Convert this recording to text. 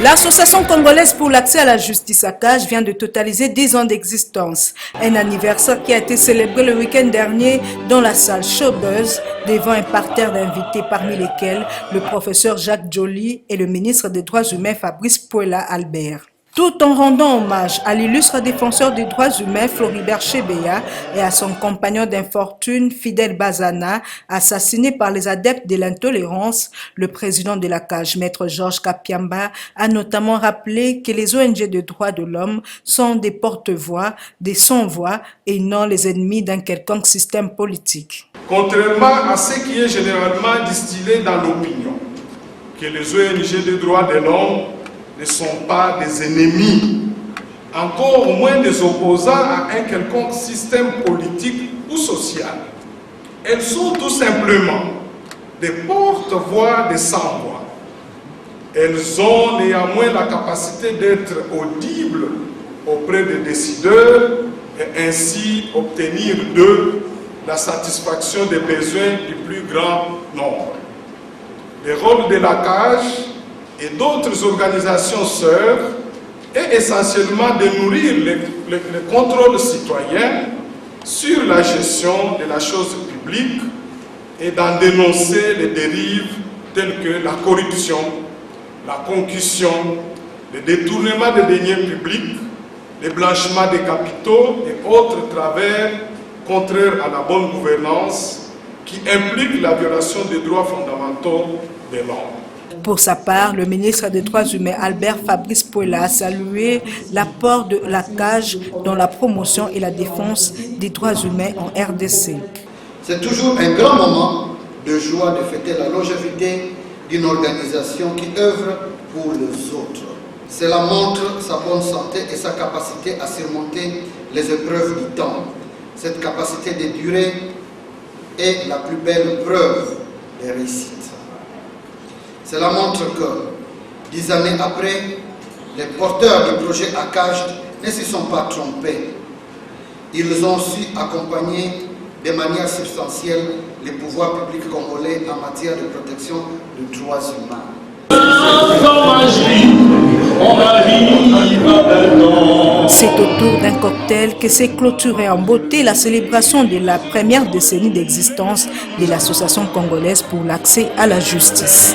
L'Association congolaise pour l'accès à la justice ACAJ vient de totaliser 10 ans d'existence. Un anniversaire qui a été célébré le week-end dernier dans la salle Showbuzz devant un parterre d'invités parmi lesquels le professeur Jacques Joly et le ministre des Droits humains Fabrice Pouela Albert. Tout en rendant hommage à l'illustre défenseur des droits humains Floribert Chebeya et à son compagnon d'infortune Fidel Bazana, assassiné par les adeptes de l'intolérance, le président de la CAJ, Maître Georges Kapiamba, a notamment rappelé que les ONG de droits de l'homme sont des porte-voix, des sans-voix et non les ennemis d'un quelconque système politique. Contrairement à ce qui est généralement distillé dans l'opinion, que les ONG de droits de l'homme ne sont pas des ennemis, encore moins des opposants à un quelconque système politique ou social. Elles sont tout simplement des porte-voix des sans-voix. Elles ont néanmoins la capacité d'être audibles auprès des décideurs et ainsi obtenir d'eux la satisfaction des besoins du plus grand nombre. Le rôle de la CAJ et d'autres organisations sœurs est essentiellement de nourrir le contrôle citoyen sur la gestion de la chose publique et d'en dénoncer les dérives telles que la corruption, la concussion, le détournement des deniers publics, le blanchiment des capitaux et autres travers contraires à la bonne gouvernance qui impliquent la violation des droits fondamentaux de l'homme. Pour sa part, le ministre des Droits humains Albert Fabrice Pouela a salué l'apport de la CAJ dans la promotion et la défense des droits humains en RDC. C'est toujours un grand moment de joie de fêter la longévité d'une organisation qui œuvre pour les autres. Cela montre sa bonne santé et sa capacité à surmonter les épreuves du temps. Cette capacité de durer est la plus belle preuve de réussite. Cela montre que, 10 années après, les porteurs du projet ACAJ ne se sont pas trompés. Ils ont su accompagner de manière substantielle les pouvoirs publics congolais en matière de protection des droits humains. C'est autour d'un cocktail que s'est clôturée en beauté la célébration de la première décennie d'existence de l'Association congolaise pour l'accès à la justice.